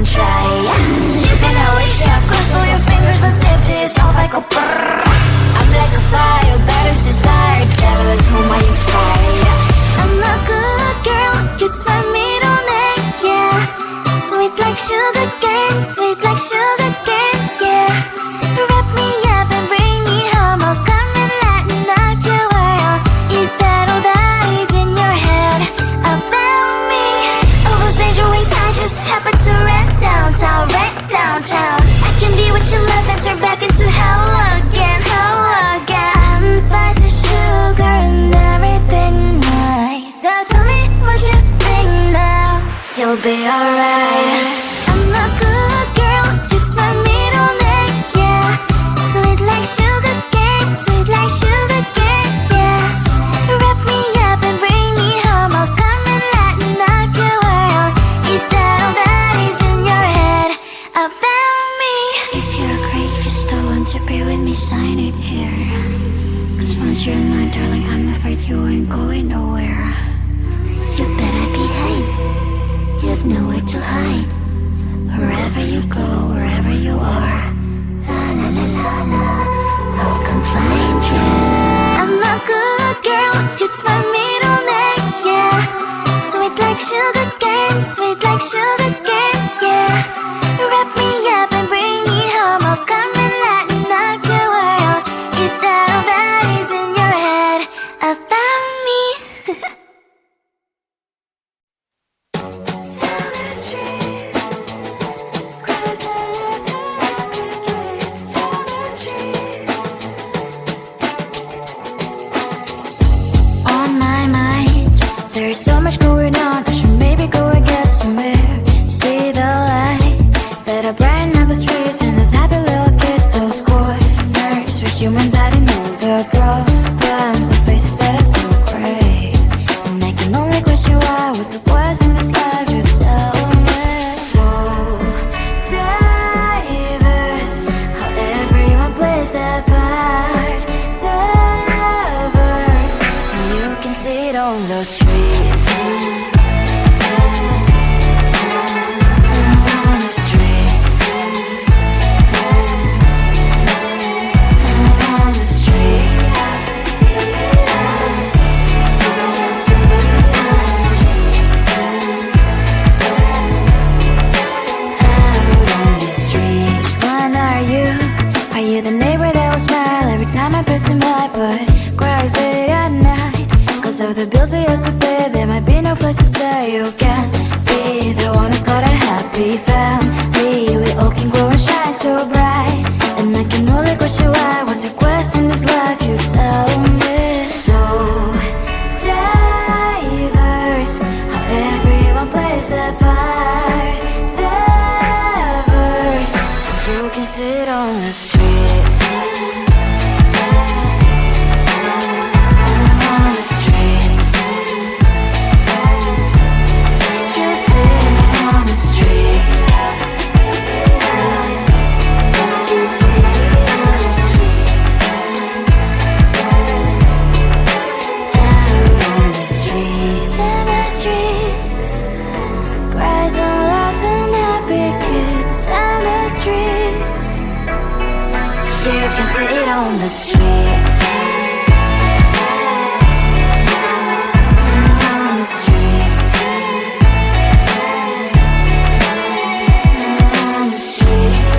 한번 try. You can always chef, cross all your fingers when safety is all like a brrr. I'm like a fire, battles desire, devil is whom I inspire. I'm a good girl, it's my middle name, yeah. Sweet like sugar cane, sweet like sugar cane, yeah. Wrap me up and bring me home, I'll come and lighten up your world. Is that all that is in your head about me? All those angel wings I just happen to rent downtown, rent downtown. I can be what you love and turn back into hell again, hell again. Spicy sugar and everything nice. So tell me what you think now. You'll be alright. I'm a good girl, it's my middle name, yeah. Sweet like sugar cane, sweet like sugar cane, yeah. Wrap me up and bring me home, I'll come and lighten up your world. Is that all that is in your head about me? If you agree, if you still want to be with me, sign it here. Cause once you're mine, darling, I'm afraid you ain't going nowhere. You better behave, you have nowhere to hide. Wherever you go, wherever you are, la la la la la, I'll come find you. I'm a good girl, it's my middle name, yeah. Sweet like sugar cane, sweet like sugar cane, yeah. Wrap me up and bring me home, I'll come and lighten up your world. Is that all that is in your head about me? On my mind, there's so much going on. I should maybe go and get somewhere. See the lights that are brighten up the streets, and those happy little kids, those corners where humans hiding all the problems, the faces that are so great. And I can only question why, what's the worst in this life, you tell me. So diverse, how everyone plays their part. Diverse, and you can see it on the streets. On the streets. On the streets. Out on the streets. Which one are you? Are you the neighbor that will smile every time I pass him by, but cries late at night? Cause of the bills I used to pay, there might be no place to stay. You can be the one who's got a happy family. We all can glow and shine so bright. And I can only question why, what's your quest in this life, you tell me. So diverse, how everyone plays their part. Diverse, you can sit on the streets. On the streets. You sit on the streets. Out on the streets. In the streets. Cries and laughing happy kids. Down the streets. You can sit on the streets. On the streets. On the streets.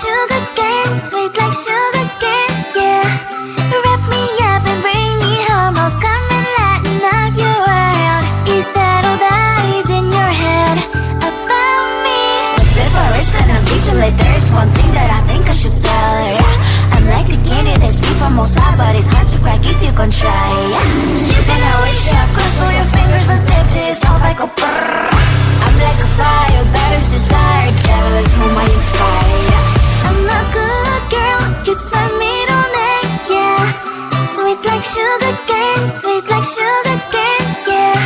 sugar cane, sweet like sugar cane, yeah. Wrap me up and bring me home, I'll come and lighten up your world. Is that all that is in your head about me? But before it's gonna be too late, there's one thing that I think I should tell her, yeah. I'm like the candy that's made from outside, but it's hard to crack if you can try, yeah. You can always shove, cross all your fingers, but safety is all I go brrrr. I'm like a fire, batter's desire, devil is whom I inspire, yeah. I'm a good girl, it's my middle name, yeah. Sweet like sugar cane, sweet like sugar cane, yeah.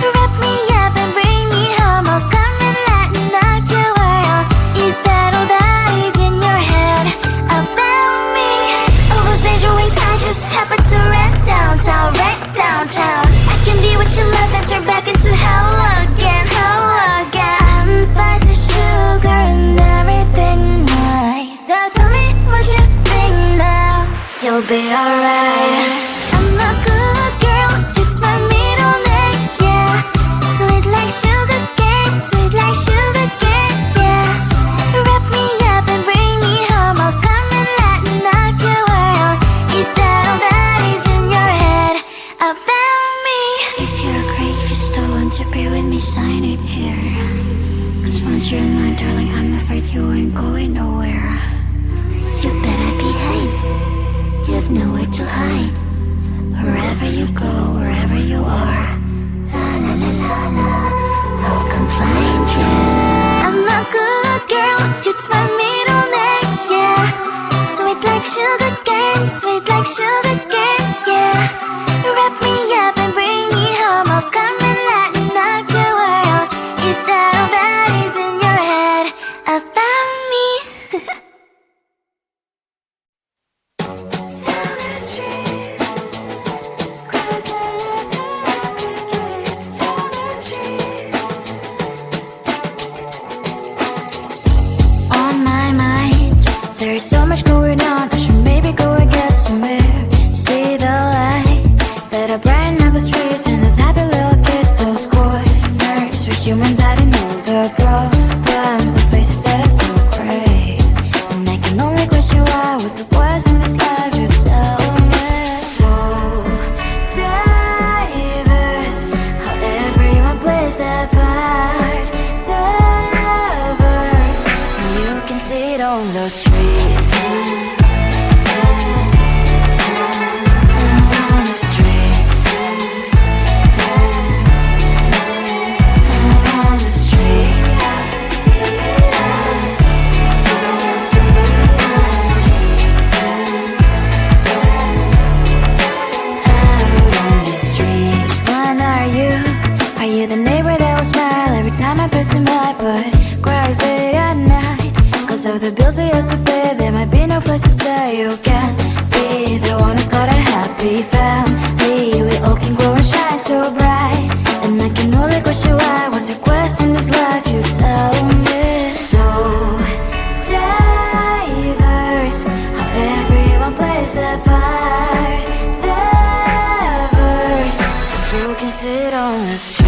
Wrap me up and bring me home, I'll come and lighten up your world. Is that all that is in your head about me? Oh, those angel wings I just happen to rent downtown, right downtown. I can be what you love and turn back into hell again, hell again. I'm spicy sugar and everything nice. So tell me what you think now. You'll be alright. I'm a good girl, it's my middle name, yeah. Sweet like sugar cane, sweet like sugar cane, yeah. Wrap me up and bring me home, I'll come and lighten up your world. Is that all that is in your head about me? If you agree, if you still want to be with me, sign it here. Cause once you're in line, darling, I'm afraid you ain't going nowhere. You better behave, you have nowhere to hide. Wherever you go, wherever you are, la la la la la, I'll come find you. I'm a good girl, it's my middle name, yeah. Sweet like sugar cane, sweet like sugar cane, yeah. Wrap me up and bring me home, I'll come and lighten up your world. Is that all that is in your head about me? On my mind, there's so much going on, I should maybe go and get somewhere. See the lights that are brighten up the streets, and those happy little kids, those corners where humans hiding all the problems, the faces that are so great. And I can only question why, what's the worst in this life, you tell me. So diverse, how everyone plays their part. Lovers, you can see it on the streets. On the streets. On the streets. Out on the streets. When are you? Are you the neighbor that will smile every time I pass him by, but cries late at night? Cause of the bills I used to pay, there might be no place to stay. You can't be the one who's got a happy family. We all can glow and shine so bright. And I can only question why, what's your quest in this life, you tell me. So diverse, how everyone plays their part. Lovers, you can sit on the street.